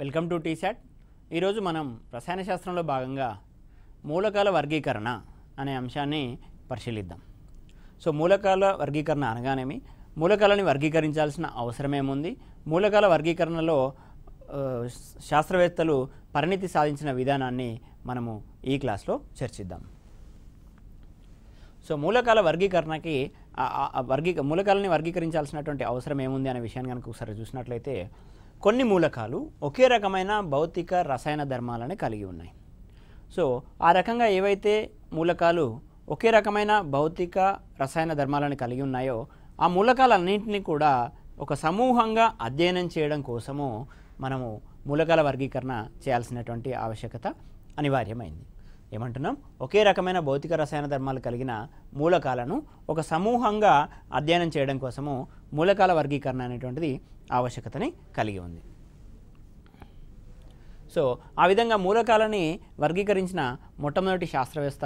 Welcome to T-SAT. ఈరోజు మనం రసాయన శాస్త్రంలో భాగంగా మూలకాల వర్గీకరణ అనే అంశాన్ని పరిశీలిద్దాం. సో మూలకాల వర్గీకరణ అనగానేమి, మూలకాలని వర్గీకరించాల్సిన అవసరం ఏముంది, మూలకాల వర్గీకరణలో శాస్త్రవేత్తలు పరిణితి సాధించిన విధానాన్ని మనము ఈ క్లాస్లో చర్చిద్దాం. సో మూలకాల వర్గీకరణకి మూలకాలని వర్గీకరించాల్సినటువంటి అవసరం ఏముంది అనే విషయాన్ని కనుక ఒకసారి చూసినట్లయితే, కొన్ని మూలకాలు ఒకే రకమైన భౌతిక రసాయన ధర్మాలను కలిగి ఉన్నాయి. సో ఆ రకంగా ఏవైతే మూలకాలు ఒకే రకమైన భౌతిక రసాయన ధర్మాలను కలిగి ఉన్నాయో ఆ మూలకాలన్నింటినీ కూడా ఒక సమూహంగా అధ్యయనం చేయడం కోసము మనము మూలకాల వర్గీకరణ చేయాల్సినటువంటి ఆవశ్యకత అనివార్యమైంది. ఏమంటున్నాం? ఒకే రకమైన భౌతిక రసాయన ధర్మాలు కలిగిన మూలకాలను ఒక సమూహంగా అధ్యయనం చేయడం కోసము మూలకాల వర్గీకరణ అనేటువంటిది ఆవశ్యకతని కలిగి ఉంది. సో ఆ విధంగా మూలకాలని వర్గీకరించిన మొట్టమొదటి శాస్త్రవేత్త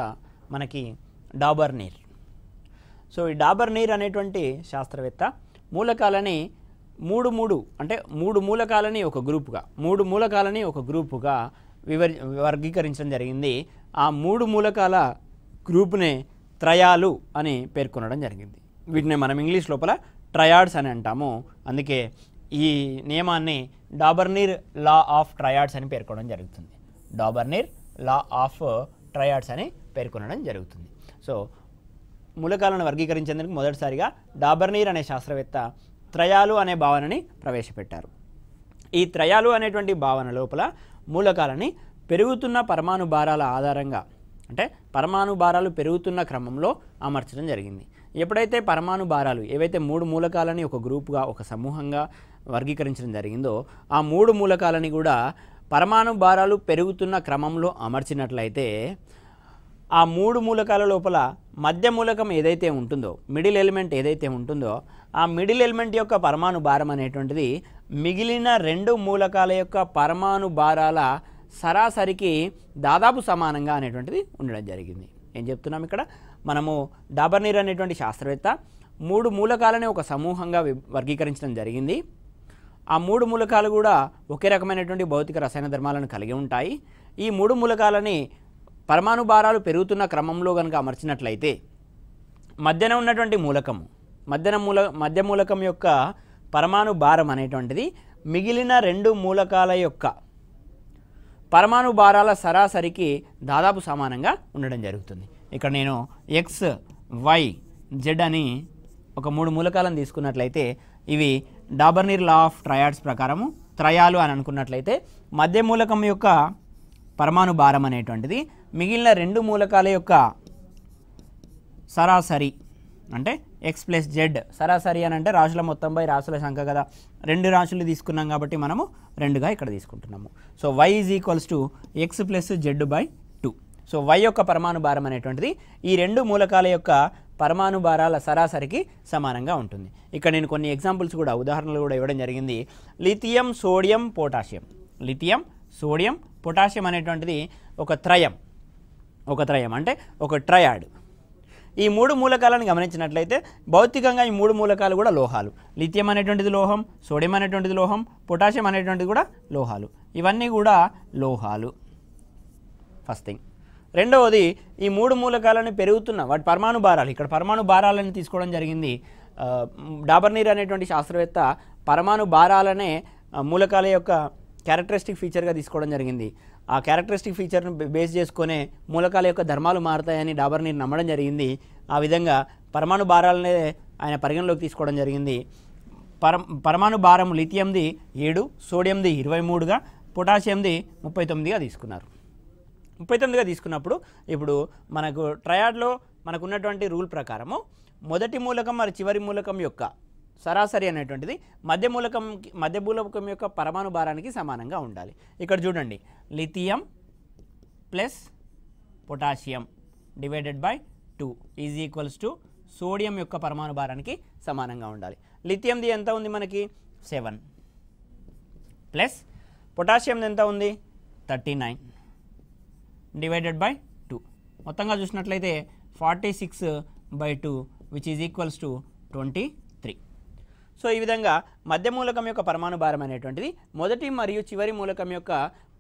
మనకి డాబర్నీర్. సో ఈ డాబర్నీర్ అనేటువంటి శాస్త్రవేత్త మూలకాలని మూడు మూలకాలని ఒక గ్రూపుగా వర్గీకరించడం జరిగింది. ఆ మూడు మూలకాల గ్రూపునే త్రయాలు అని పేర్కొనడం జరిగింది. వీటిని మనం ఇంగ్లీష్ లోపల ట్రయాడ్స్ అని అంటాము. అందుకే ఈ నియమాన్ని డాబర్నీర్ లా ఆఫ్ ట్రయాడ్స్ అని పేర్కొనడం జరుగుతుంది. డాబర్నీర్ లా ఆఫ్ ట్రయాడ్స్ అని పేర్కొనడం జరుగుతుంది. సో మూలకాలను వర్గీకరించేందుకు మొదటిసారిగా డాబర్నీర్ అనే శాస్త్రవేత్త త్రయాలు అనే భావనని ప్రవేశపెట్టారు. ఈ త్రయాలు అనేటువంటి భావన లోపల మూలకాలని పెరుగుతున్న పరమాణు భారాల ఆధారంగా, అంటే పరమాణు భారాలు పెరుగుతున్న క్రమంలో అమర్చడం జరిగింది. ఎప్పుడైతే పరమాణు భారాలు ఏవైతే మూడు మూలకాలని ఒక గ్రూపుగా ఒక సమూహంగా వర్గీకరించడం జరిగిందో ఆ మూడు మూలకాలని కూడా పరమాణు భారాలు పెరుగుతున్న క్రమంలో అమర్చినట్లయితే ఆ మూడు మూలకాల లోపల మధ్య మూలకం ఏదైతే ఉంటుందో, మిడిల్ ఎలిమెంట్ ఏదైతే ఉంటుందో ఆ మిడిల్ ఎలిమెంట్ యొక్క పరమాణు భారం అనేటువంటిది మిగిలిన రెండు మూలకాల యొక్క పరమాణు భారాల సరాసరికి దాదాపు సమానంగా అనేటువంటిది ఉండడం జరిగింది. ఏం చెప్తున్నాం ఇక్కడ? మనము డాబర్నీర్ అనేటువంటి శాస్త్రవేత్త మూడు మూలకాలని ఒక సమూహంగా వర్గీకరించడం జరిగింది. ఆ మూడు మూలకాలు కూడా ఒకే రకమైనటువంటి భౌతిక రసాయన ధర్మాలను కలిగి ఉంటాయి. ఈ మూడు మూలకాలని పరమాణు భారాలు పెరుగుతున్న క్రమంలో కనుక అమర్చినట్లయితే మధ్యన ఉన్నటువంటి మూలకము మధ్య మూలకం యొక్క పరమాణు భారం అనేటువంటిది మిగిలిన రెండు మూలకాల యొక్క పరమాణు భారాల సరాసరికి దాదాపు సమానంగా ఉండడం జరుగుతుంది. ఇక్కడ నేను ఎక్స్, వై, జెడ్ అని ఒక మూడు మూలకాలను తీసుకున్నట్లయితే ఇవి డాబర్నీర్ లా ఆఫ్ ట్రయాడ్స్ ప్రకారము త్రయాలు అని అనుకున్నట్లయితే మధ్య మూలకం యొక్క పరమాణు భారం అనేటువంటిది మిగిలిన రెండు మూలకాల యొక్క సరాసరి, అంటే ఎక్స్ ప్లస్ జెడ్. సరాసరి అని అంటే రాశుల మొత్తం బై రాశుల సంఖ్య కదా, రెండు రాశులు తీసుకున్నాం కాబట్టి మనము రెండుగా ఇక్కడ తీసుకుంటున్నాము. So y is equals to x plus z by 2. So y యొక్క పరమాణు భారం అనేటువంటిది ఈ రెండు మూలకాల యొక్క పరమాణు భారాల సరాసరికి సమానంగా ఉంటుంది. ఇక్కడ నేను కొన్ని ఎగ్జాంపుల్స్ కూడా, ఉదాహరణలు కూడా ఇవ్వడం జరిగింది. Lithium, sodium, potassium. Lithium, sodium, potassium అనేటువంటిది ఒక త్రయం అంటే ఒక ట్రయాడ్. ఈ మూడు మూలకాలను గమనించినట్లయితే భౌతికంగా ఈ మూడు మూలకాలు కూడా లోహాలు. లిథియం అనేటువంటిది లోహం, సోడియం అనేటువంటిది లోహం, పొటాషియం అనేటువంటిది కూడా లోహాలు. ఇవన్నీ కూడా లోహాలు. First thing. రెండవది, ఈ మూడు మూలకాలను పెరుగుతున్న వాటి పరమాణు భారాలు, ఇక్కడ పరమాణు భారాలను తీసుకోవడం జరిగింది. డాబర్నీర్ అనేటువంటి శాస్త్రవేత్త పరమాణు భారాలనే మూలకాల యొక్క క్యారెక్టరిస్టిక్ ఫీచర్గా తీసుకోవడం జరిగింది. ఆ క్యారెక్టరిస్టిక్ ఫీచర్ను బేస్ చేసుకునే మూలకాల యొక్క ధర్మాలు మారుతాయని డాబర్నీర్ నమ్మడం జరిగింది. ఆ విధంగా పరమాణు భారాలనే ఆయన పరిగణలోకి తీసుకోవడం జరిగింది. పరమాణు భారం లిథియంది 7, సోడియంది 23గా, పొటాషియంది 39గా తీసుకున్నారు. 39గా తీసుకున్నప్పుడు ఇప్పుడు మనకు ట్రయాడ్లో మనకు ఉన్నటువంటి రూల్ ప్రకారము మొదటి మూలకం మరి చివరి మూలకం యొక్క సరాసరి అనేటువంటిది మధ్య మూలకం యొక్క పరమాణు భారానికి సమానంగా ఉండాలి. ఇక్కడ చూడండి, lithium plus potassium divided by 2 is equals to sodium యొక్క పరమాణు భారానికి సమానంగా ఉండాలి. లిథియంది ఎంత ఉంది మనకి 7 ప్లస్ పొటాషియంది ఎంత ఉంది 39 డివైడెడ్ బై 2. మొత్తంగా చూసినట్లయితే 46/2 which is equals to 23. So ఈ విధంగా మధ్య మూలకం యొక్క పరమాణు భారం అనేటువంటిది మొదటి మరియు చివరి మూలకం యొక్క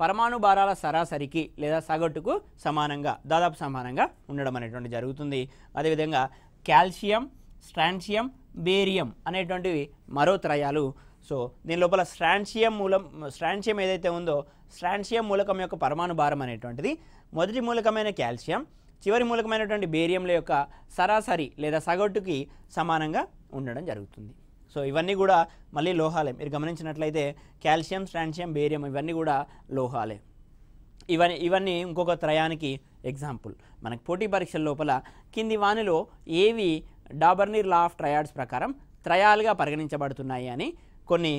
పరమాణు భారాల సరాసరికి లేదా సగటుకు సమానంగా దాదాపు సమానంగా ఉండడం అనేటువంటి జరుగుతుంది. అదేవిధంగా కాల్షియం, స్ట్రాన్షియం, బేరియం అనేటువంటివి మరో త్రయాలు. సో దీని లోపల స్ట్రాన్షియం ఏదైతే ఉందో స్ట్రాన్షియం మూలకం యొక్క పరమాణు భారం అనేటువంటిది మొదటి మూలకమైన కాల్షియం, చివరి మూలకమైనటువంటి బేరియంల యొక్క సరాసరి లేదా సగటుకి సమానంగా ఉండడం జరుగుతుంది. సో ఇవన్నీ కూడా మళ్ళీ లోహాలే. మీరు గమనించినట్లయితే కాల్షియం, స్ట్రాన్షియం, బేరియం ఇవన్నీ కూడా లోహాలే. ఇవన్నీ ఇంకొక త్రయానికి ఎగ్జాంపుల్. మనకి పోటీ పరీక్షల లోపల కింది వానిలో ఏవి డాబర్నీర్ లా ఆఫ్ ట్రయాడ్స్ ప్రకారం త్రయాలుగా పరిగణించబడుతున్నాయి అని కొన్ని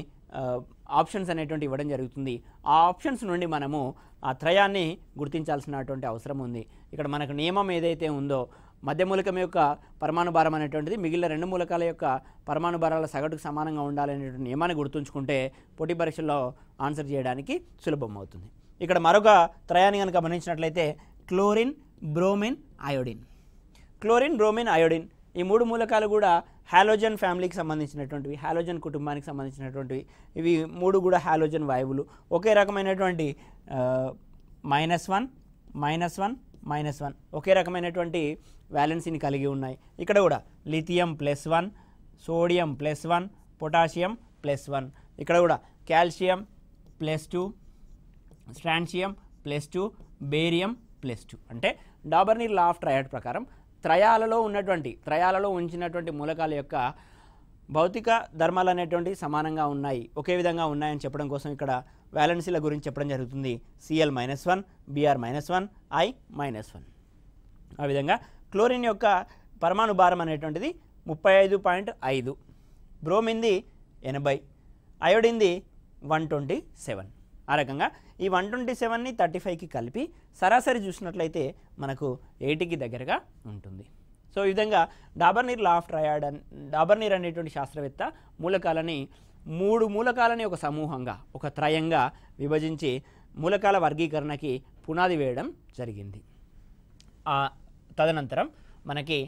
ఆప్షన్స్ అనేటువంటి ఇవ్వడం జరుగుతుంది. ఆ ఆప్షన్స్ నుండి మనము ఆ త్రయాన్ని గుర్తించాల్సినటువంటి అవసరం ఉంది. ఇక్కడ మనకు నియమం ఏదైతే ఉందో మధ్య మూలకం యొక్క పరమాణు భారం అనేటువంటిది మిగిలిన రెండు మూలకాల యొక్క పరమాణు భారాల సగటుకు సమానంగా ఉండాలనేటువంటి నియమాన్ని గుర్తుంచుకుంటే పోటీ పరీక్షల్లో ఆన్సర్ చేయడానికి సులభం అవుతుంది. ఇక్కడ మరొక త్రయాన్ని కనుక గమనించినట్లయితే chlorine, bromine, iodine. Chlorine, bromine, iodine ఈ మూడు మూలకాలు కూడా హాలోజన్ ఫ్యామిలీకి సంబంధించినటువంటివి, హాలోజన్ కుటుంబానికి సంబంధించినటువంటివి. ఇవి మూడు కూడా హాలోజన్ వాయువులు. ఒకే రకమైనటువంటి -1, -1, ఒకే రకమైనటువంటి వ్యాలెన్సీని కలిగి ఉన్నాయి. ఇక్కడ కూడా లిథియం +1, సోడియం +1, పొటాషియం +1. ఇక్కడ కూడా కాల్షియం +2, స్ట్రాన్షియం +2, బేరియం +2. అంటే డాబర్నీర్ లా ఆఫ్ ట్రయాడ్ ప్రకారం త్రయాలలో ఉంచినటువంటి మూలకాల యొక్క భౌతిక ధర్మాలు అనేటువంటి సమానంగా ఉన్నాయి, ఒకే విధంగా ఉన్నాయని చెప్పడం కోసం ఇక్కడ వ్యాలెన్సీల గురించి చెప్పడం జరుగుతుంది. Cl-1, Br-1, I-1. ఆ విధంగా క్లోరిన్ యొక్క పరమాణు భారం అనేటువంటిది 35.5, బ్రోమిన్ది 80, అయోడిన్ది 127. ఆ రకంగా ఈ 127ని 35కి కలిపి సరాసరి చూసినట్లయితే మనకు 80కి దగ్గరగా ఉంటుంది. సో ఈ విధంగా డాబర్నీర్ లా ఆఫ్ ట్రయాడ్ డాబర్నీర్ అనేటువంటి శాస్త్రవేత్త మూలకాలని మూడు మూలకాలని ఒక సమూహంగా ఒక త్రయంగా విభజించి మూలకాల వర్గీకరణకి పునాది వేయడం జరిగింది. తదనంతరం మనకి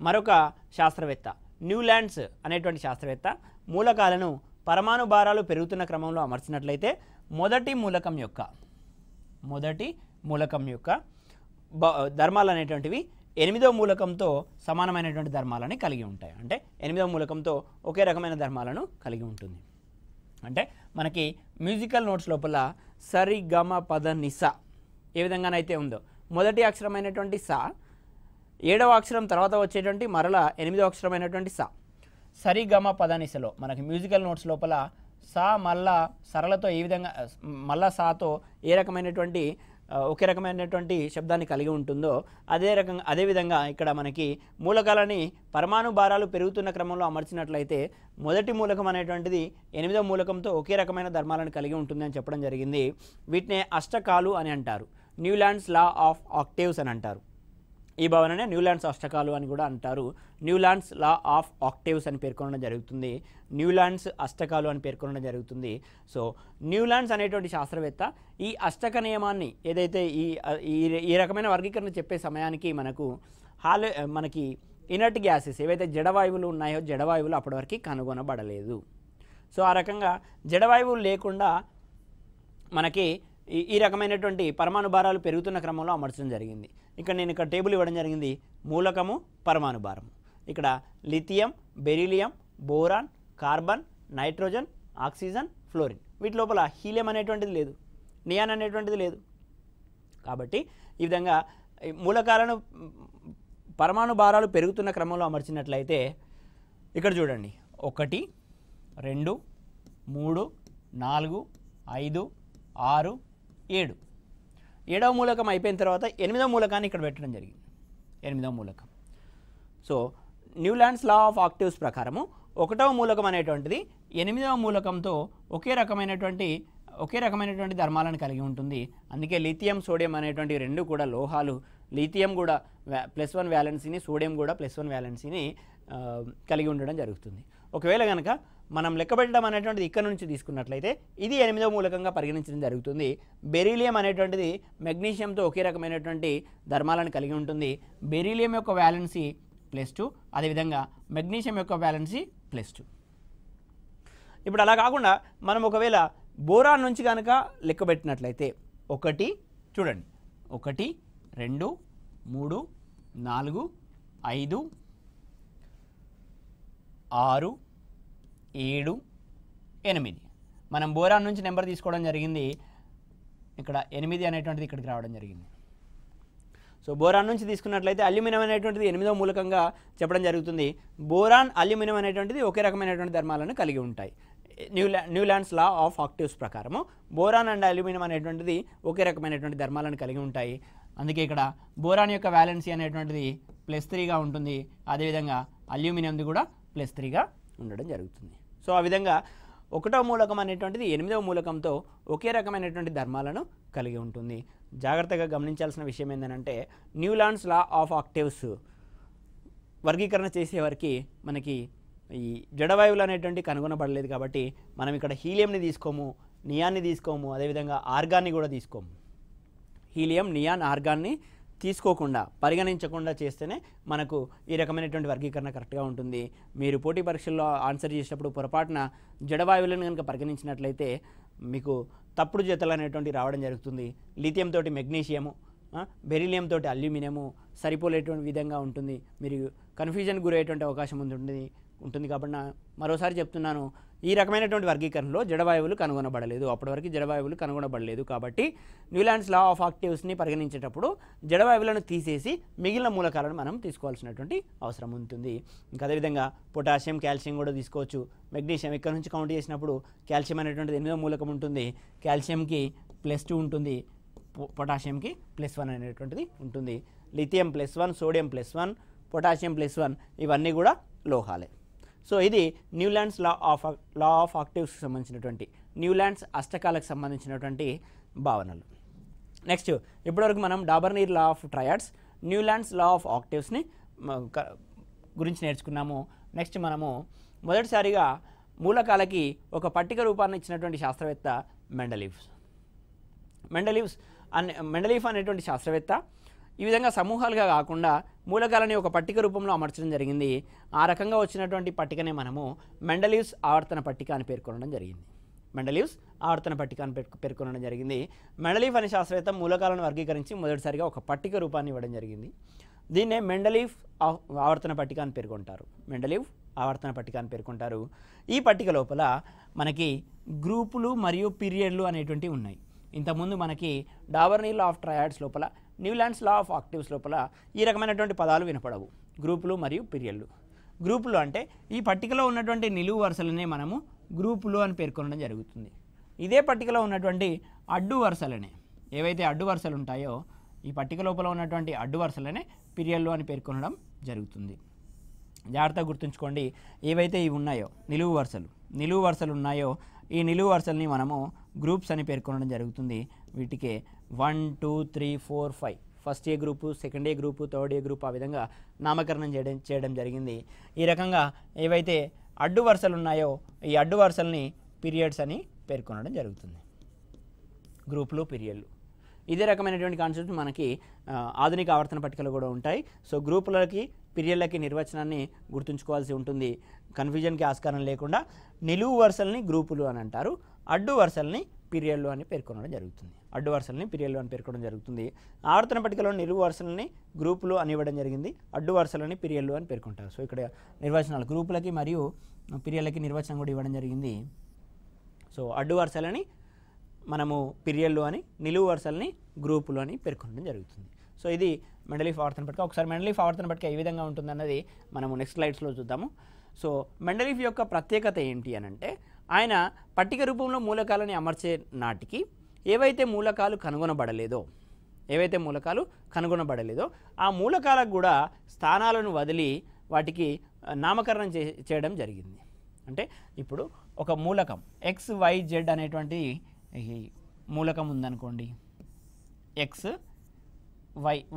మరొక శాస్త్రవేత్త న్యూలాండ్స్ అనేటువంటి శాస్త్రవేత్త మూలకాలను పరమాణు భారాలు పెరుగుతున్న క్రమంలో అమర్చినట్లయితే మొదటి మూలకం యొక్క ధర్మాలు అనేటువంటివి 8వ మూలకంతో సమానమైనటువంటి ధర్మాలని కలిగి ఉంటాయి. అంటే 8వ మూలకంతో ఒకే రకమైన ధర్మాలను కలిగి ఉంటుంది. అంటే మనకి మ్యూజికల్ నోట్స్ లోపల సరి గమ పద నిస ఏ విధంగానైతే ఉందో మొదటి అక్షరమైనటువంటి సా, 7వ అక్షరం తర్వాత వచ్చేటువంటి మరలా 8వ అక్షరమైనటువంటి సా, సరి గమ పద నిసలో మనకి మ్యూజికల్ నోట్స్ లోపల సా మళ్ళా సరళతో ఏ విధంగా మళ్ళా సాతో ఏ రకమైనటువంటి ఒకే రకమైనటువంటి శబ్దాన్ని కలిగి ఉంటుందో అదేవిధంగా ఇక్కడ మనకి మూలకాలని పరమాణు భారాలు పెరుగుతున్న క్రమంలో అమర్చినట్లయితే మొదటి మూలకం అనేటువంటిది 8వ మూలకంతో ఒకే రకమైన ధర్మాలను కలిగి ఉంటుంది అని చెప్పడం జరిగింది. వీటినే అష్టకాలు అని అంటారు. న్యూలాండ్స్ లా ఆఫ్ ఆక్టేవ్స్ అని అంటారు. ఈ భావననే న్యూలాండ్స్ అష్టకాలు అని కూడా అంటారు. న్యూలాండ్స్ లా ఆఫ్ ఆక్టేవ్స్ అని పేర్కొనడం జరుగుతుంది, న్యూలాండ్స్ అష్టకాలు అని పేర్కొనడం జరుగుతుంది. సో న్యూలాండ్స్ అనేటువంటి శాస్త్రవేత్త ఈ అష్టక నియమాన్ని ఏదైతే ఈ రకమైన వర్గీకరణ చెప్పే సమయానికి మనకి ఇనర్ట్ గ్యాసెస్ ఏవైతే జడవాయువులు ఉన్నాయో జడవాయువులు అప్పటి వరకు కనుగొనబడలేదు. సో ఆ రకంగా జడవాయువులు లేకుండా మనకి ఈ రకమైనటువంటి పరమాణు భారాలు పెరుగుతున్న క్రమంలో అమర్చడం జరిగింది. నేను ఇక్కడ టేబుల్ ఇవ్వడం జరిగింది. మూలకము, పరమాణు భారము. ఇక్కడ lithium, beryllium, boron, carbon, nitrogen, oxygen, fluorine. వీటి లోపల హీలియం అనేటువంటిది లేదు, నియాన్ అనేటువంటిది లేదు. కాబట్టి ఈ విధంగా మూలకాలను పరమాణు భారాలు పెరుగుతున్న క్రమంలో అమర్చినట్లయితే ఇక్కడ చూడండి 1, 2, 3, 4, 5, 6, 7. 7వ మూలకం అయిపోయిన తర్వాత 8వ మూలకాన్ని ఇక్కడ పెట్టడం జరిగింది. 8వ మూలకం. So Newlands law of octaves ప్రకారము 1వ మూలకం అనేటువంటిది 8వ మూలకంతో ఒకే రకమైనటువంటి ధర్మాలను కలిగి ఉంటుంది. అందుకే లిథియం, సోడియం అనేటువంటి రెండు కూడా లోహాలు. లిథియం కూడా +1 వ్యాలెన్సీని, సోడియం కూడా +1 వ్యాలెన్సీని కలిగి ఉండడం జరుగుతుంది. ఒకవేళ కనుక మనం లెక్కబెట్టడం అనేటువంటిది ఇక్కడ నుంచి తీసుకున్నట్లయితే ఇది 8వ మూలకంగా పరిగణించడం జరుగుతుంది. బెరీలియం అనేటువంటిది మెగ్నీషియంతో ఒకే రకమైనటువంటి ధర్మాలను కలిగి ఉంటుంది. బెరీలియం యొక్క వ్యాలెన్సీ +2, అదేవిధంగా మెగ్నీషియం యొక్క వ్యాలెన్సీ +2. ఇప్పుడు అలా కాకుండా మనం ఒకవేళ బోరాన్ నుంచి కనుక లెక్క పెట్టినట్లయితే 1 చూడండి 1 2 3 4 5 6 7 8 మనం బోరాన్ నుంచి నెంబర్ తీసుకోవడం జరిగింది. ఇక్కడ 8 అనేటువంటిది ఇక్కడికి రావడం జరిగింది. సో బోరాన్ నుంచి తీసుకున్నట్లయితే అల్యూమినియం అనేటువంటిది 8వ మూలకంగా చెప్పడం జరుగుతుంది. బోరాన్ అల్యూమినియం అనేటువంటిది ఒకే రకమైనటువంటి ధర్మాలను కలిగి ఉంటాయి. న్యూలాండ్స్ లా ఆఫ్ ఆక్టివ్స్ ప్రకారము బోరాన్ అండ్ అల్యూమినియం అనేటువంటిది ఒకే రకమైనటువంటి ధర్మాలను కలిగి ఉంటాయి. అందుకే ఇక్కడ బోరాన్ యొక్క వ్యాలెన్సీ అనేటువంటిది +3గా ఉంటుంది. అదేవిధంగా అల్యూమినియంది కూడా +3గా ఉండడం జరుగుతుంది. సో ఆ విధంగా 1వ మూలకం అనేటువంటిది 8వ మూలకంతో ఒకే రకమైనటువంటి ధర్మాలను కలిగి ఉంటుంది. జాగ్రత్తగా గమనించాల్సిన విషయం ఏంటంటే న్యూలాండ్స్ లా ఆఫ్ ఆక్టివ్స్ వర్గీకరణ చేసేవారికి మనకి ఈ జడవాయువులు అనేటువంటి కనుగొనబడలేదు కాబట్టి మనం ఇక్కడ హీలియంని తీసుకోము, నియాన్ని తీసుకోము, అదేవిధంగా ఆర్గాన్ని కూడా తీసుకోము. హీలియం, నియాన్, ఆర్గాన్ని తీసుకోకుండా పరిగణించకుండా చేస్తేనే మనకు ఈ రకమైనటువంటి వర్గీకరణ కరెక్ట్గా ఉంటుంది. మీరు పోటీ పరీక్షల్లో ఆన్సర్ చేసేటప్పుడు పొరపాటున జడవాయువులను కనుక పరిగణించినట్లయితే మీకు తప్పుడు జతలు అనేటువంటి రావడం జరుగుతుంది. లిథియం తోటి మెగ్నీషియము, బెరిలియం తోటి అల్యూమినియము సరిపోలేటువంటి విధంగా ఉంటుంది. మీరు కన్ఫ్యూజన్ గురయ్యేటువంటి అవకాశం ఉంటుంది కాబట్టి మరోసారి చెప్తున్నాను, ఈ రకమైనటువంటి వర్గీకరణలో జడవాయువులు కనుగొనబడలేదు. అప్పటి జడవాయువులు కనుగొనబడలేదు కాబట్టి న్యూలాండ్స్ లా ఆఫ్ ఆక్టివ్స్ని పరిగణించేటప్పుడు జడవాయువులను తీసేసి మిగిలిన మూలకాలను మనం తీసుకోవాల్సినటువంటి అవసరం ఉంటుంది. ఇంకా అదేవిధంగా పొటాషియం, కాల్షియం కూడా తీసుకోవచ్చు. మెగ్నీషియం ఇక్కడ నుంచి కౌంట్ చేసినప్పుడు కాల్షియం అనేటువంటిది 8వ మూలకం ఉంటుంది. కాల్షియంకి +2 ఉంటుంది, పొటాషియంకి +1 అనేటువంటిది ఉంటుంది. లిథియం +1, సోడియం +1, పొటాషియం +1 ఇవన్నీ కూడా లోహాలే. సో ఇది న్యూలాండ్స్ లా ఆఫ్ ఆక్టివ్స్కి సంబంధించినటువంటి న్యూలాండ్స్ అష్టకాలకు సంబంధించినటువంటి భావనలు. నెక్స్ట్ ఇప్పటివరకు మనం Dobereiner law of triads, Newlands law of ఆక్టివ్స్ని గురించి నేర్చుకున్నాము. నెక్స్ట్ మనము మొదటిసారిగా మూలకాలకి ఒక పట్టిక రూపాన్ని ఇచ్చినటువంటి శాస్త్రవేత్త మెండలీఫ్ అనేటువంటి శాస్త్రవేత్త ఈ విధంగా సమూహాలుగా కాకుండా మూలకాలని ఒక పట్టిక రూపంలో అమర్చడం జరిగింది. ఆ రకంగా వచ్చినటువంటి పట్టికనే మనము మెండలీవ్స్ ఆవర్తన పట్టిక అని పేర్కొనడం జరిగింది. మెండలీఫ్ అనే శాస్త్రవేత్త మూలకాలను వర్గీకరించి మొదటిసారిగా ఒక పట్టిక రూపాన్ని ఇవ్వడం జరిగింది. దీన్నే మెండలీఫ్ ఆవర్తన పట్టిక అని పేర్కొంటారు. ఈ పట్టిక లోపల మనకి గ్రూపులు మరియు పీరియడ్లు అనేటువంటివి ఉన్నాయి. ఇంతకుముందు మనకి డాబర్నీర్ లా ఆఫ్ ట్రయాడ్స్ లోపల, న్యూలాండ్స్ లా ఆఫ్ ఆక్టివ్స్ లోపల ఈ రకమైనటువంటి పదాలు వినపడవు, గ్రూపులు మరియు పీరియడ్లు. గ్రూపులు అంటే ఈ పట్టికలో ఉన్నటువంటి నిలువు వరుసలనే మనము గ్రూపులు అని పేర్కొనడం జరుగుతుంది. ఇదే పట్టికలో ఉన్నటువంటి అడ్డు వరుసలనే, ఏవైతే అడ్డు వరుసలు ఉంటాయో ఈ పట్టిక లోపల ఉన్నటువంటి అడ్డు వరుసలనే పీరియడ్లు అని పేర్కొనడం జరుగుతుంది. జాగ్రత్తగా గుర్తుంచుకోండి, ఏవైతే ఇవి ఉన్నాయో నిలువు వరుసలు ఉన్నాయో ఈ నిలువు వరుసల్ని మనము గ్రూప్స్ అని పేర్కొనడం జరుగుతుంది. వీటికే 1 2 3 4 5 ఫస్ట్ ఏ గ్రూపు, సెకండ్ ఏ గ్రూపు, థర్డ్ ఏ గ్రూప్ ఆ విధంగా నామకరణం చేయడం జరిగింది. ఈ రకంగా ఏవైతే అడ్డు వరుసలు ఉన్నాయో ఈ అడ్డు వరుసల్ని పీరియడ్స్ అని పేర్కొనడం జరుగుతుంది. గ్రూపులు, పీరియడ్లు ఇదే రకమైనటువంటి కాన్సెప్ట్ మనకి ఆధునిక ఆవర్తన పట్టికలు కూడా ఉంటాయి. సో గ్రూపులకి, పీరియడ్లకి నిర్వచనాన్ని గుర్తుంచుకోవాల్సి ఉంటుంది. కన్ఫ్యూజన్కి ఆస్కారం లేకుండా నిలువు వరుసల్ని గ్రూపులు అని అంటారు, అడ్డు వరుసల్ని పీరియడ్లు అని పేర్కొనడం జరుగుతుంది. ఆవర్తన పట్టికలో నిలువు వరుసలని గ్రూపులు అని ఇవ్వడం జరిగింది, అడ్డు వరుసలని పీరియడ్లు అని పేర్కొంటారు. సో ఇక్కడ నిర్వచనాలు గ్రూపులకి మరియు పీరియడ్లకి నిర్వచనం కూడా ఇవ్వడం జరిగింది. సో అడ్డు వరుసలని మనము పీరియడ్లు అని, నిలువు వరుసల్ని గ్రూపులు అని పేర్కొనడం జరుగుతుంది. సో ఇది మెండలీఫ్ ఆవర్తన పట్టిక. ఒకసారి మెండలీఫ్ ఆవర్తన పట్టిక ఏ విధంగా ఉంటుందన్నది మనము నెక్స్ట్ స్లైడ్స్లో చూద్దాము. సో మెండలీఫ్ యొక్క ప్రత్యేకత ఏంటి అని అంటే, ఆయన పట్టిక రూపంలో మూలకాలని అమర్చే నాటికి ఏవైతే మూలకాలు కనుగొనబడలేదో ఆ మూలకాలకు కూడా స్థానాలను వదిలి వాటికి నామకరణం చేయడం జరిగింది. అంటే ఇప్పుడు ఒక మూలకం XYZ అనేటువంటి మూలకం ఉందనుకోండి,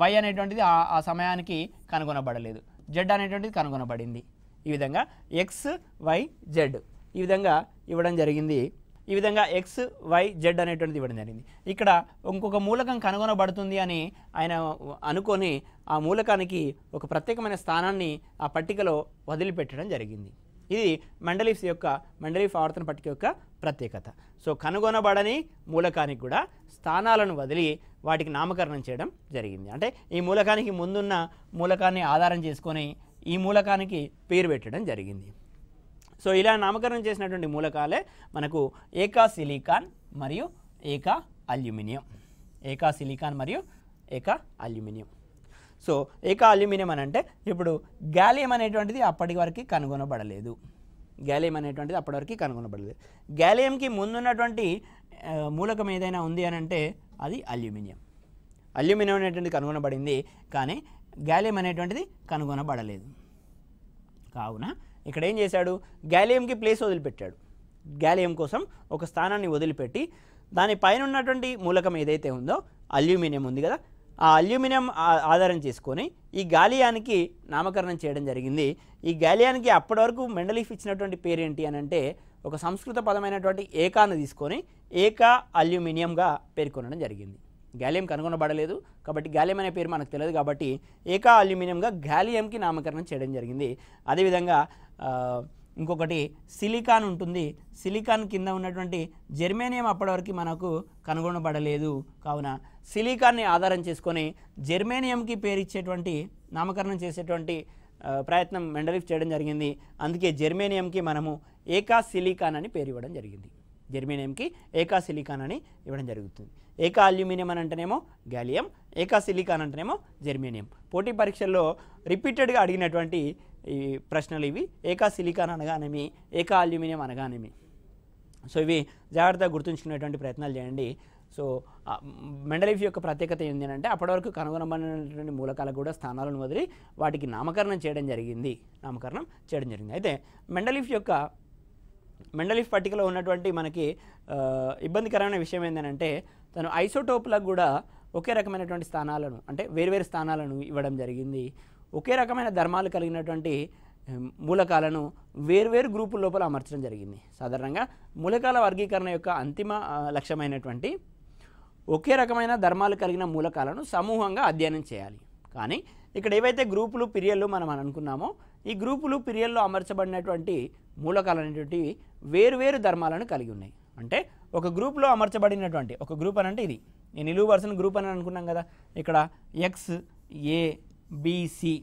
Y అనేటువంటిది ఆ సమయానికి కనుగొనబడలేదు, Z అనేటువంటిది కనుగొనబడింది. ఈ విధంగా XYZ ఈ విధంగా ఇవ్వడం జరిగింది. ఈ విధంగా XYZ అనేటువంటిది ఇవ్వడం జరిగింది. ఇక్కడ ఇంకొక మూలకం కనుగొనబడుతుంది అని ఆయన అనుకొని ఆ మూలకానికి ఒక ప్రత్యేకమైన స్థానాన్ని ఆ పట్టికలో వదిలిపెట్టడం జరిగింది. ఇది మెండలీఫ్ ఆవర్తన పట్టిక యొక్క ప్రత్యేకత. సో కనుగొనబడని మూలకానికి కూడా స్థానాలను వదిలి వాటికి నామకరణం చేయడం జరిగింది. అంటే ఈ మూలకానికి ముందున్న మూలకాన్ని ఆధారం చేసుకొని ఈ మూలకానికి పేరు పెట్టడం జరిగింది. సో ఇలా నామకరణం చేసినటువంటి మూలకాలే మనకు ఏకా సిలికాన్ మరియు ఏకా అల్యూమినియం. సో ఏకా అల్యూమినియం అని అంటే ఇప్పుడు గ్యాలియం అనేటువంటిది అప్పటి వరకు కనుగొనబడలేదు. గ్యాలియంకి ముందున్నటువంటి మూలకం ఏదైనా ఉంది అని అంటే అది అల్యూమినియం అనేటువంటిది కనుగొనబడింది, కానీ గ్యాలియం అనేటువంటిది కనుగొనబడలేదు. కావున ఇక్కడ ఏం చేశాడు, గ్యాలియంకి ప్లేస్ వదిలిపెట్టాడు. గ్యాలియం కోసం ఒక స్థానాన్ని వదిలిపెట్టి దానిపైన ఉన్నటువంటి మూలకం ఏదైతే ఉందో అల్యూమినియం ఉంది కదా, ఆ అల్యూమినియం ఆధారం చేసుకొని ఈ గాలియానికి నామకరణం చేయడం జరిగింది. ఈ గాలియానికి అప్పటి వరకు మెండలీఫ్ ఇచ్చినటువంటి పేరు ఏంటి అని అంటే ఒక సంస్కృత పదమైనటువంటి ఏకాను తీసుకొని ఏకా అల్యూమినియంగా పేర్కొనడం జరిగింది. గ్యాలియం కనుగొనబడలేదు కాబట్టి గ్యాలియం అనే పేరు మనకు తెలియదు కాబట్టి ఏకా అల్యూమినియంగా గ్యాలియంకి నామకరణం చేయడం జరిగింది. అదేవిధంగా ఇంకొకటి సిలికాన్ ఉంటుంది. సిలికాన్ కింద ఉన్నటువంటి జెర్మేనియం అప్పటివరకు మనకు కనుగొనబడలేదు. కావున సిలికాన్ని ఆధారం చేసుకొని జెర్మేనియంకి పేరు ఇచ్చేటువంటి నామకరణం చేసేటువంటి ప్రయత్నం మెండలీఫ్ చేయడం జరిగింది. అందుకే జెర్మేనియంకి మనము ఏకా సిలికాన్ అని పేరు ఇవ్వడం జరిగింది. జరుగుతుంది. ఏకా అల్యూమినియం అని అంటేనేమో గ్యాలియం, ఏకా సిలికాన్ అంటేనేమో జెర్మేనియం. పోటీ పరీక్షల్లో రిపీటెడ్గా అడిగినటువంటి ఈ ప్రశ్నలు ఇవి. ఏకా సిలికాన్ అనగానేమి, ఏకా అల్యూమినియం అనగానేమి. సో ఇవి జాగ్రత్తగా గుర్తుంచుకునేటువంటి ప్రయత్నాలు చేయండి. సో మెండలీఫ్ యొక్క ప్రత్యేకత ఏంటి అంటే అప్పటి వరకు కనుగొనబడినటువంటి మూలకాలకు కూడా స్థానాలను వదిలి వాటికి నామకరణం చేయడం జరిగింది. అయితే మెండలీఫ్ పట్టికలో ఉన్నటువంటి మనకి ఇబ్బందికరమైన విషయం ఏంటంటే తను ఐసోటోపులకు కూడా ఒకే రకమైనటువంటి స్థానాలను అంటే వేర్వేరు స్థానాలను ఇవ్వడం జరిగింది. ఒకే రకమైన ధర్మాలు కలిగినటువంటి మూలకాలను వేర్వేరు గ్రూపుల లోపల అమర్చడం జరిగింది. సాధారణంగా మూలకాల వర్గీకరణ యొక్క అంతిమ లక్ష్యమైనటువంటి ఒకే రకమైన ధర్మాలు కలిగిన మూలకాలను సమూహంగా అధ్యయనం చేయాలి. కానీ ఇక్కడ ఏవైతే గ్రూపులు పీరియడ్లు మనం అనుకున్నామో ఈ గ్రూపులు పీరియడ్లో అమర్చబడినటువంటి మూలకాలు అనేటువంటివి వేరువేరు ధర్మాలను కలిగి ఉన్నాయి. అంటే ఒక గ్రూప్లో అమర్చబడినటువంటి ఒక గ్రూప్ అని అంటే ఇది ఈ నిలువు వరుసను గ్రూప్ అని అనుకున్నాం కదా, ఇక్కడ ఎక్స్ ఏ బిసి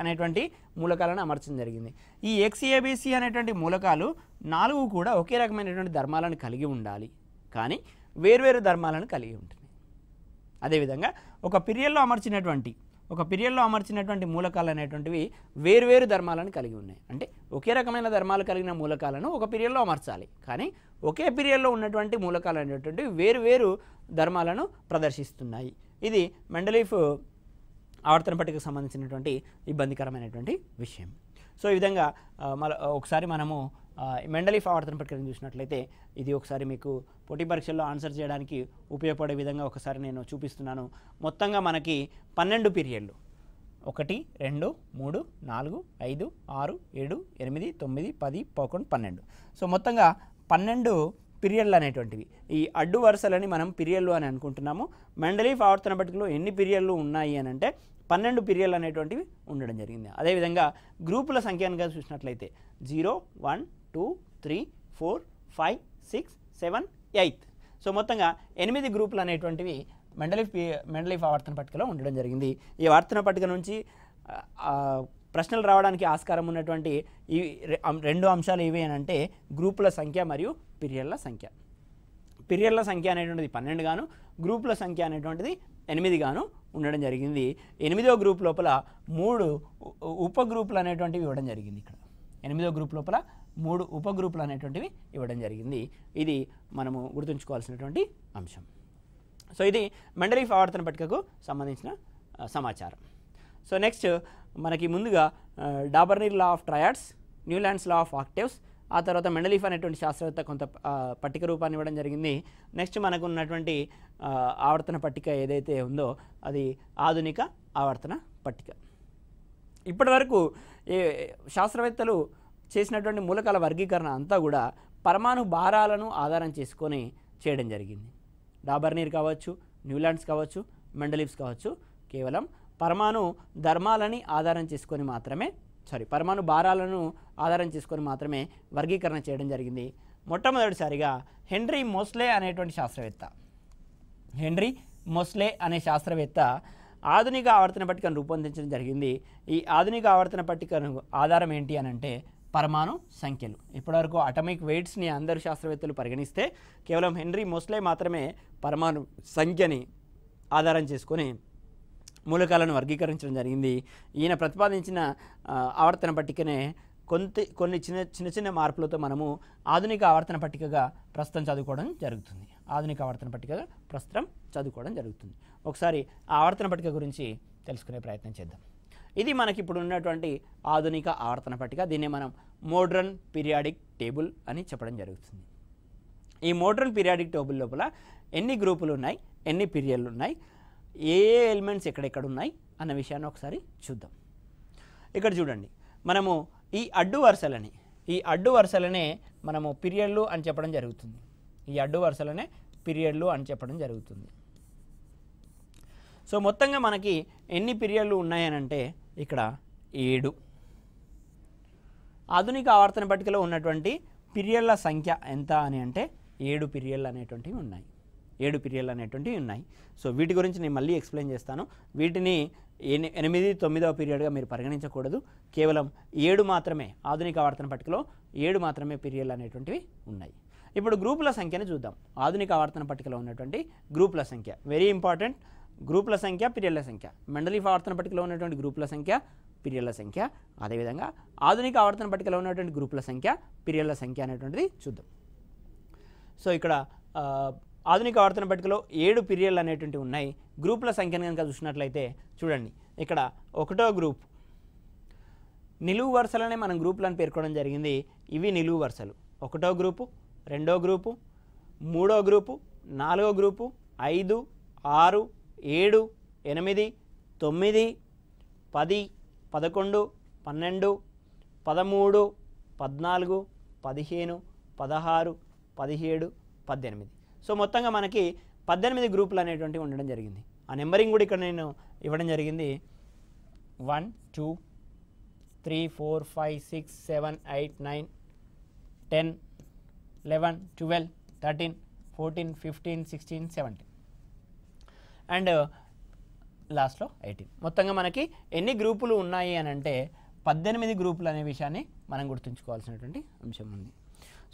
అనేటువంటి మూలకాలను అమర్చడం జరిగింది. ఈ ఎక్స్ఏబిసి అనేటువంటి మూలకాలు 4 కూడా ఒకే రకమైనటువంటి ధర్మాలను కలిగి ఉండాలి, కానీ వేర్వేరు ధర్మాలను కలిగి ఉంటుంది. అదేవిధంగా ఒక పీరియడ్లో అమర్చినటువంటి మూలకాలు అనేటువంటివి వేర్వేరు ధర్మాలను కలిగి ఉన్నాయి. అంటే ఒకే రకమైన ధర్మాలు కలిగిన మూలకాలను ఒక పీరియడ్లో అమర్చాలి, కానీ ఒకే పీరియడ్లో ఉన్నటువంటి మూలకాలు అనేటువంటివి వేరువేరు ధర్మాలను ప్రదర్శిస్తున్నాయి. ఇది మెండలీఫ్ ఆవర్తన పట్టికకు సంబంధించినటువంటి ఇబ్బందికరమైనటువంటి విషయం. సో ఈ విధంగా ఒకసారి మనము మెండలీఫ్ ఆవర్తన పట్టికను చూసినట్లయితే ఇది ఒకసారి మీకు పోటీ పరీక్షల్లో ఆన్సర్ చేయడానికి ఉపయోగపడే విధంగా ఒకసారి నేను చూపిస్తున్నాను. మొత్తంగా మనకి 12 పీరియడ్లు 1 2 3 4 5 6 7 8 9 10 11 12. సో మొత్తంగా 12 పీరియడ్లు అనేటువంటివి. ఈ అడ్డు వరుసలని మనం పీరియడ్లు అని అనుకుంటున్నాము. మెండలీఫ్ ఆవర్తన పట్టికలో ఎన్ని పీరియడ్లు ఉన్నాయి అని అంటే 12 పీరియడ్లు అనేటువంటివి ఉండడం జరిగింది. అదేవిధంగా గ్రూపుల సంఖ్యగా చూసినట్లయితే 0 1 2 3 4 5 6 7 8. సో మొత్తంగా 8 గ్రూపులు అనేటువంటివి మెండలీఫ్ ఆవర్తన పట్టికలో ఉండడం జరిగింది. ఈ ఆవర్తన పట్టిక నుంచి ప్రశ్నలు రావడానికి ఆస్కారం ఉన్నటువంటి ఈ 2 అంశాలు ఏవి అని అంటే గ్రూపుల సంఖ్య మరియు పీరియడ్ల సంఖ్య. పీరియడ్ల సంఖ్య అనేటువంటిది 12 గాను, గ్రూపుల సంఖ్య అనేటువంటిది 8 గాను ఉండడం జరిగింది. 8వ గ్రూప్ లోపల 3 ఉపగ్రూపులు అనేటువంటివి ఇవ్వడం జరిగింది. ఇక్కడ 8వ గ్రూప్ లోపల 3 ఉపగ్రూపులు అనేటువంటివి ఇవ్వడం జరిగింది. ఇది మనము గుర్తుంచుకోవాల్సినటువంటి అంశం. సో ఇది మెండలీఫ్ ఆవర్తన పట్టికకు సంబంధించిన సమాచారం. సో నెక్స్ట్ మనకి ముందుగా Dobereiner law of triads, Newlands law of octaves, ఆ తర్వాత మెండలీఫ్ అనేటువంటి శాస్త్రవేత్త కొంత పట్టిక రూపాన్ని ఇవ్వడం జరిగింది. నెక్స్ట్ మనకు ఉన్నటువంటి ఆవర్తన పట్టిక ఏదైతే ఉందో అది ఆధునిక ఆవర్తన పట్టిక. ఇప్పటి వరకు శాస్త్రవేత్తలు చేసినటువంటి మూలకాల వర్గీకరణ అంతా కూడా పరమాణు భారాలను ఆధారం చేసుకొని చేయడం జరిగింది. డాబర్నీర్ కావచ్చు, న్యూలాండ్స్ కావచ్చు, మెండలీఫ్స్ కావచ్చు, కేవలం పరమాణు ధర్మాలని ఆధారం చేసుకొని మాత్రమే పరమాణు భారాలను ఆధారం చేసుకొని మాత్రమే వర్గీకరణ చేయడం జరిగింది. మొట్టమొదటిసారిగా హెన్రీ మోస్లే అనేటువంటి శాస్త్రవేత్త, హెన్రీ మోస్లే అనే శాస్త్రవేత్త ఆధునిక ఆవర్తన పట్టికను రూపొందించడం జరిగింది. ఈ ఆధునిక ఆవర్తన పట్టికను ఆధారం ఏంటి అని అంటే పరమాణు సంఖ్యలు. ఇప్పటివరకు అటమిక్ వెయిట్స్ని అందరు శాస్త్రవేత్తలు పరిగణిస్తే కేవలం హెన్రీ మోస్లే మాత్రమే పరమాణు సంఖ్యని ఆధారం చేసుకొని మూలకాలను వర్గీకరించడం జరిగింది. ఈయన ప్రతిపాదించిన ఆవర్తన పట్టికనే కొన్ని చిన్న మార్పులతో మనము ఆధునిక ఆవర్తన పట్టికగా ప్రస్తుతం చదువుకోవడం జరుగుతుంది. ఆధునిక ఆవర్తన పట్టికగా ప్రస్తుతం చదువుకోవడం జరుగుతుంది. ఒకసారి ఆ ఆవర్తన పట్టిక గురించి తెలుసుకునే ప్రయత్నం చేద్దాం. ఇది మనకి ఇప్పుడు ఉన్నటువంటి ఆధునిక ఆవర్తన పట్టిక. దీన్ని మనం మోడ్రన్ పీరియాడిక్ టేబుల్ అని చెప్పడం జరుగుతుంది. ఈ మోడ్రన్ పీరియాడిక్ టేబుల్ లోపల ఎన్ని గ్రూపులు ఉన్నాయి, ఎన్ని పీరియడ్లు ఉన్నాయి, ఏ ఎలిమెంట్స్ ఎక్కడెక్కడ ఉన్నాయి అన్న విషయాన్ని ఒకసారి చూద్దాం. ఇక్కడ చూడండి, మనము ఈ అడ్డు వరుసలనే మనము పీరియడ్లు అని చెప్పడం జరుగుతుంది. ఈ అడ్డు వరుసలనే పీరియడ్లు అని చెప్పడం జరుగుతుంది. సో మొత్తంగా మనకి ఎన్ని పీరియడ్లు ఉన్నాయనంటే ఇక్కడ 7. ఆధునిక ఆవర్తన పట్టికలో ఉన్నటువంటి పీరియడ్ల సంఖ్య ఎంత అని అంటే 7 పీరియడ్లు అనేటువంటివి ఉన్నాయి. 7 పీరియడ్లు అనేటువంటివి ఉన్నాయి. సో వీటి గురించి నేను మళ్ళీ ఎక్స్ప్లెయిన్ చేస్తాను. వీటిని 8, 9వ పీరియడ్గా మీరు పరిగణించకూడదు. కేవలం 7 మాత్రమే, ఆధునిక ఆవర్తన పట్టికలో 7 మాత్రమే పీరియడ్లు అనేటువంటివి ఉన్నాయి. ఇప్పుడు గ్రూపుల సంఖ్యను చూద్దాం. ఆధునిక ఆవర్తన పట్టికలో ఉన్నటువంటి గ్రూపుల సంఖ్య వెరీ ఇంపార్టెంట్. గ్రూపుల సంఖ్య, పీరియడ్ల సంఖ్య, మెండలీఫ్ ఆవర్తన పట్టికలో ఉన్నటువంటి గ్రూపుల సంఖ్య, పీరియడ్ల సంఖ్య, అదేవిధంగా ఆధునిక ఆవర్తన పట్టికలో ఉన్నటువంటి గ్రూపుల సంఖ్య, పీరియడ్ల సంఖ్య అనేటువంటిది చూద్దాం. సో ఇక్కడ ఆధునిక ఆవర్తన పట్టికలో 7 పీరియడ్లు అనేటువంటివి ఉన్నాయి. గ్రూపుల సంఖ్యను కనుక చూసినట్లయితే చూడండి, ఇక్కడ 1వ గ్రూప్ నిలువు వరుసలనే మనం గ్రూపులను పేర్కొనడం జరిగింది. ఇవి నిలువు వరుసలు. 1వ గ్రూపు, 2వ గ్రూపు, 3వ గ్రూపు, 4వ గ్రూపు, 5, 6, 7, 8, 9, 10, 11, 12, 13, 14, 15, 16, 17, 18. సో మొత్తంగా మనకి 18 గ్రూపులు అనేటువంటివి ఉండడం జరిగింది. ఆ నెంబరింగ్ కూడా ఇక్కడ నేను ఇవ్వడం జరిగింది. 1, 2, 3, 4, 5, 6, 7, 8, 9, 10, 11, 12, 13, 14, 15, 16, 17 అండ్ లాస్ట్లో 18. మొత్తంగా మనకి ఎన్ని గ్రూపులు ఉన్నాయి అని అంటే 18 గ్రూపులు అనే విషయాన్ని మనం గుర్తుంచుకోవాల్సినటువంటి అంశం ఉంది.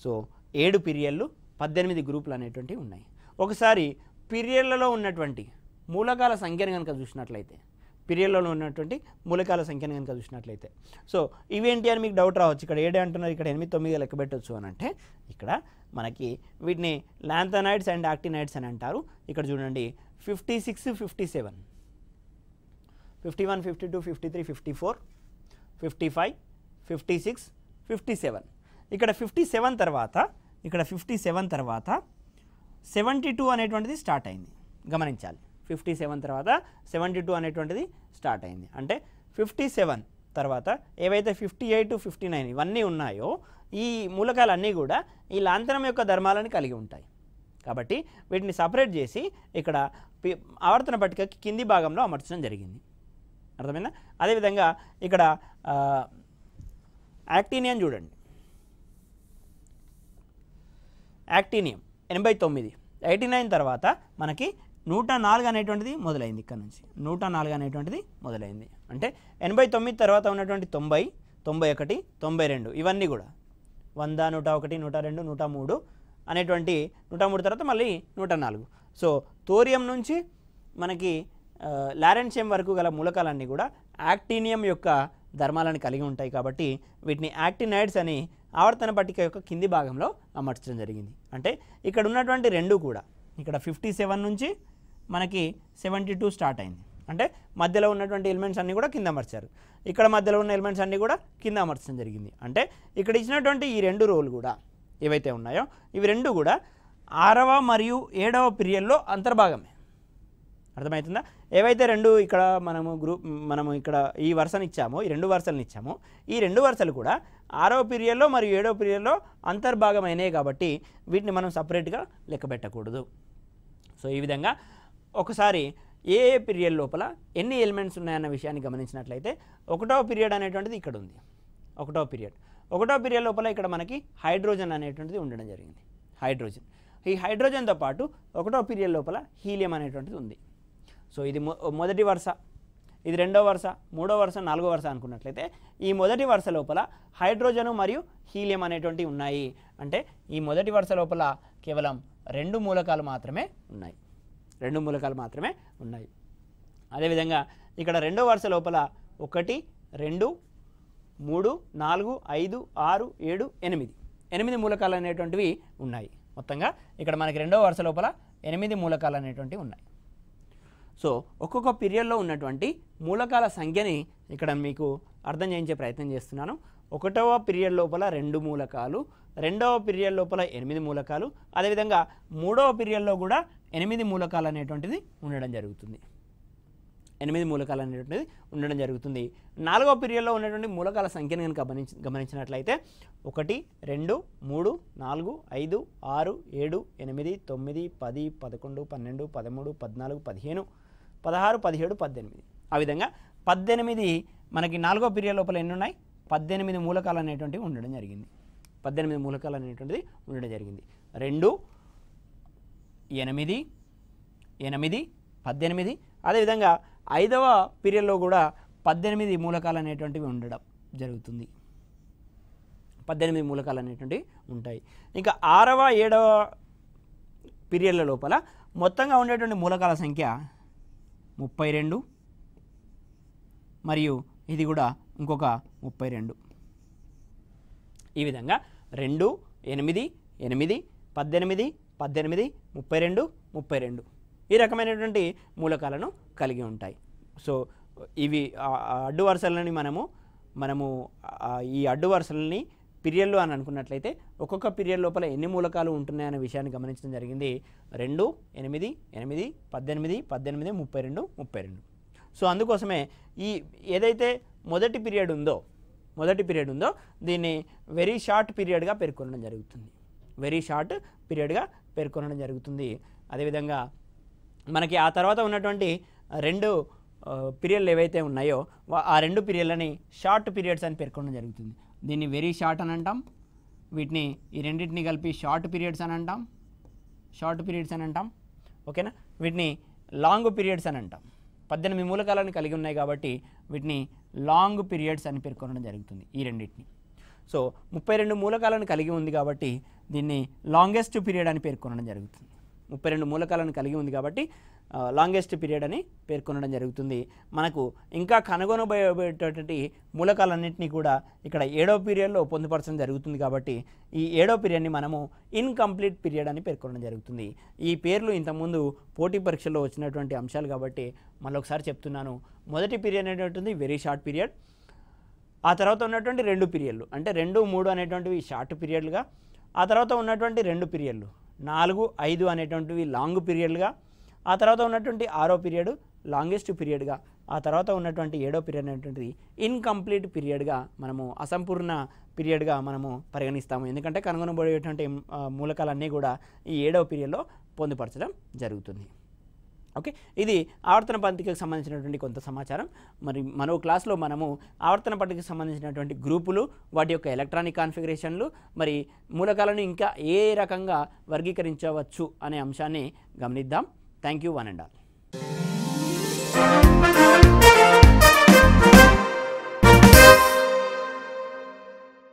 సో 7 పీరియడ్లు, 18 గ్రూపులు అనేటువంటివి ఉన్నాయి. ఒకసారి పీరియడ్లలో ఉన్నటువంటి మూలకాల సంఖ్యను కనుక చూసినట్లయితే, పీరియడ్లలో ఉన్నటువంటి మూలకాల సంఖ్యను కనుక చూసినట్లయితే, సో ఇవేంటి అని మీకు డౌట్ రావచ్చు. ఇక్కడ 7 అంటున్నారు, ఇక్కడ 8, 9 లెక్క పెట్టవచ్చు అని అంటే ఇక్కడ మనకి వీటిని లాంథనైడ్స్ అండ్ యాక్టినైడ్స్ అని అంటారు. ఇక్కడ చూడండి 56, 57, 51, 52, 53, 54, 55, 56, 57. ఇక్కడ 57 తర్వాత 72 అనేటువంటిది స్టార్ట్ అయింది. గమనించాలి, 57 తర్వాత 72 అనేటువంటిది స్టార్ట్ అయింది. అంటే 57 తర్వాత ఏవైతే 58, 59 ఇవన్నీ ఉన్నాయో ఈ మూలకాలన్నీ కూడా ఈ లాంఛనం యొక్క ధర్మాలను కలిగి ఉంటాయి. కాబట్టి వీటిని సపరేట్ చేసి ఇక్కడ ఆవర్తన పట్టికకి కింది భాగంలో అమర్చడం జరిగింది. అర్థమైందా? అదేవిధంగా ఇక్కడ యాక్టీనియం చూడండి, యాక్టీనియం 89, 89 తర్వాత మనకి 104 అనేటువంటిది మొదలైంది. ఇక్కడ నుంచి 104 అనేటువంటిది మొదలైంది. అంటే 89 తర్వాత ఉన్నటువంటి 90, 91, 92 ఇవన్నీ కూడా 100, 101, 102, 103 అనేటువంటి 103 తర్వాత మళ్ళీ 104. సో థోరియం నుంచి మనకి లారెన్షియం వరకు గల మూలకాలన్నీ కూడా యాక్టీనియం యొక్క ధర్మాలను కలిగి ఉంటాయి. కాబట్టి వీటిని యాక్టినైడ్స్ అని ఆవర్తన పట్టిక యొక్క కింది భాగంలో అమర్చడం జరిగింది. అంటే ఇక్కడ ఉన్నటువంటి రెండు కూడా ఇక్కడ 57 నుంచి మనకి 72 స్టార్ట్ అయింది. అంటే మధ్యలో ఉన్నటువంటి ఎలిమెంట్స్ అన్నీ కూడా కింద అమర్చారు. ఇక్కడ మధ్యలో ఉన్న ఎలిమెంట్స్ అన్నీ కూడా కింద అమర్చడం జరిగింది. అంటే ఇక్కడ ఇచ్చినటువంటి ఈ రెండు రోలు కూడా ఏవైతే ఉన్నాయో ఇవి రెండు కూడా 6వ మరియు 7వ పీరియడ్లో అంతర్భాగమే. అర్థమవుతుందా? ఏవైతే రెండు ఇక్కడ మనము ఇక్కడ ఈ వరుసను ఇచ్చామో, ఈ రెండు వరుసలను ఇచ్చామో, ఈ రెండు వరుసలు కూడా 6వ పీరియడ్లో మరియు 7వ పీరియడ్లో అంతర్భాగమైనవి. కాబట్టి వీటిని మనం సపరేట్గా లెక్క పెట్టకూడదు. సో ఈ విధంగా ఒకసారి ఏ ఏ పీరియడ్ లోపల ఎన్ని ఎలిమెంట్స్ ఉన్నాయన్న విషయాన్ని గమనించినట్లయితే ఒకటో పీరియడ్ అనేటువంటిది ఇక్కడ ఉంది. ఒకటో పీరియడ్ లోపల ఇక్కడ మనకి హైడ్రోజన్ అనేటువంటిది ఉండడం జరిగింది. హైడ్రోజన్, ఈ హైడ్రోజన్తో పాటు ఒకటో పీరియడ్ లోపల హీలియం అనేటువంటిది ఉంది. సో ఇది మొదటి వరుస, ఇది రెండో వరుస, మూడో వరుస, నాలుగో వరుస అనుకున్నట్లయితే ఈ మొదటి వరుస లోపల హైడ్రోజను మరియు హీలియం అనేటువంటివి ఉన్నాయి. అంటే ఈ మొదటి వరుస లోపల కేవలం 2 మూలకాలు మాత్రమే ఉన్నాయి. 2 మూలకాలు మాత్రమే ఉన్నాయి. అదేవిధంగా ఇక్కడ రెండో వరుస లోపల 1, 2, 3, 4, 5, 6, 7, 8 మూలకాలు అనేటువంటివి ఉన్నాయి. మొత్తంగా ఇక్కడ మనకి రెండో వరుస లోపల 8 మూలకాలు అనేటువంటివి ఉన్నాయి. సో ఒక్కొక్క పీరియడ్లో ఉన్నటువంటి మూలకాల సంఖ్యని ఇక్కడ మీకు అర్థం చేయించే ప్రయత్నం చేస్తున్నాను. ఒకటవ పీరియడ్ లోపల 2 మూలకాలు, రెండవ పీరియడ్ లోపల 8 మూలకాలు, అదేవిధంగా మూడవ పీరియడ్లో కూడా 8 మూలకాలు అనేటువంటిది ఉండడం జరుగుతుంది. 8 మూలకాలు అనేటువంటిది ఉండడం జరుగుతుంది. నాలుగవ పీరియడ్లో ఉన్నటువంటి మూలకాల సంఖ్యను కనుక గమనించినట్లయితే 1, 2, 3, 4, 5, 6, 7, 8, 9, 10, 11, 12, 13, 14, 15, 16, 17, 18. ఆ విధంగా 18 మనకి నాలుగో పీరియడ్ లోపల ఎన్ని ఉన్నాయి? 18 మూలకాలు అనేటువంటివి ఉండడం జరిగింది. 18 మూలకాలు అనేటువంటిది ఉండడం జరిగింది. 2, 8, 8, 18. అదేవిధంగా ఐదవ పీరియడ్లో కూడా 18 మూలకాలు అనేటువంటివి ఉండడం జరుగుతుంది. 18 మూలకాలు అనేటువంటివి ఉంటాయి. ఇంకా 6వ 7వ పీరియడ్ల లోపల మొత్తంగా ఉండేటువంటి మూలకాల సంఖ్య 32 మరియు ఇది కూడా ఇంకొక 32. ఈ విధంగా 2, 8, 8, 18, 18, 32, 32 ఈ రకమైనటువంటి మూలకాలను కలిగి ఉంటాయి. సో ఇవి అడ్డు వరుసలని మనము ఈ అడ్డు వరుసలని పీరియడ్లు అని అనుకున్నట్లయితే ఒక్కొక్క పీరియడ్ లోపల ఎన్ని మూలకాలు ఉంటున్నాయనే విషయాన్ని గమనించడం జరిగింది. 2, 8, 8, 18, 18, 32, 32. సో అందుకోసమే ఈ ఏదైతే మొదటి పీరియడ్ ఉందో దీన్ని వెరీ షార్ట్ పీరియడ్గా పేర్కొనడం జరుగుతుంది. వెరీ షార్ట్ పీరియడ్గా పేర్కొనడం జరుగుతుంది. అదేవిధంగా మనకి ఆ తర్వాత ఉన్నటువంటి 2 పీరియడ్లు ఏవైతే ఉన్నాయో ఆ 2 పీరియడ్లని షార్ట్ పీరియడ్స్ అని పేర్కొనడం జరుగుతుంది. దీన్ని వెరీ షార్ట్ అని అంటాం. వీటిని ఈ రెండింటిని కలిపి షార్ట్ పీరియడ్స్ అని అంటాం. ఓకేనా? వీటిని లాంగ్ పీరియడ్స్ అని అంటాం. 18 మూలకాలను కలిగి ఉన్నాయి కాబట్టి వీటిని లాంగ్ పీరియడ్స్ అని పేర్కొనడం జరుగుతుంది ఈ రెండింటిని. సో 32 మూలకాలను కలిగి ఉంది కాబట్టి దీన్ని లాంగెస్ట్ పీరియడ్ అని పేర్కొనడం జరుగుతుంది. 32 మూలకాలను కలిగి ఉంది కాబట్టి లాంగెస్ట్ పీరియడ్ అని పేర్కొనడం జరుగుతుంది. మనకు ఇంకా కనుగొనబోయేటటువంటి మూలకాలన్నింటినీ కూడా ఇక్కడ 7వ పీరియడ్లో పొందుపరచడం జరుగుతుంది కాబట్టి ఈ 7వ పీరియడ్ని మనము ఇన్కంప్లీట్ పీరియడ్ అని పేర్కొనడం జరుగుతుంది. ఈ పేర్లు ఇంతకుముందు పోటీ పరీక్షల్లో వచ్చినటువంటి అంశాలు కాబట్టి మళ్ళీ ఒకసారి చెప్తున్నాను. మొదటి పీరియడ్ అనేటువంటిది వెరీ షార్ట్ పీరియడ్. ఆ తర్వాత ఉన్నటువంటి 2 పీరియడ్లు అంటే 2, 3 అనేటువంటివి షార్ట్ పీరియడ్లుగా, ఆ తర్వాత ఉన్నటువంటి 2 పీరియడ్లు 4, 5 అనేటువంటివి లాంగ్ పీరియడ్లుగా, ఆ తర్వాత ఉన్నటువంటి 6వ పీరియడ్ లాంగెస్ట్ పీరియడ్గా, ఆ తర్వాత ఉన్నటువంటి 7వ పీరియడ్ అనేటువంటిది ఇన్కంప్లీట్ పీరియడ్గా మనము అసంపూర్ణ పీరియడ్గా మనము పరిగణిస్తాము. ఎందుకంటే కనుగొనబడేటువంటి మూలకాలన్నీ కూడా ఈ 7వ పీరియడ్లో పొందుపరచడం జరుగుతుంది. ఓకే, ఇది ఆవర్తన పట్టికకు సంబంధించినటువంటి కొంత సమాచారం. మరి మరో క్లాస్లో మనము ఆవర్తన పట్టికకు సంబంధించినటువంటి గ్రూపులు, వాటి యొక్క ఎలక్ట్రానిక్ కాన్ఫిగరేషన్లు, మరి మూలకాలను ఇంకా ఏ రకంగా వర్గీకరించవచ్చు అనే అంశాన్ని గమనిద్దాం. Thank you one and all.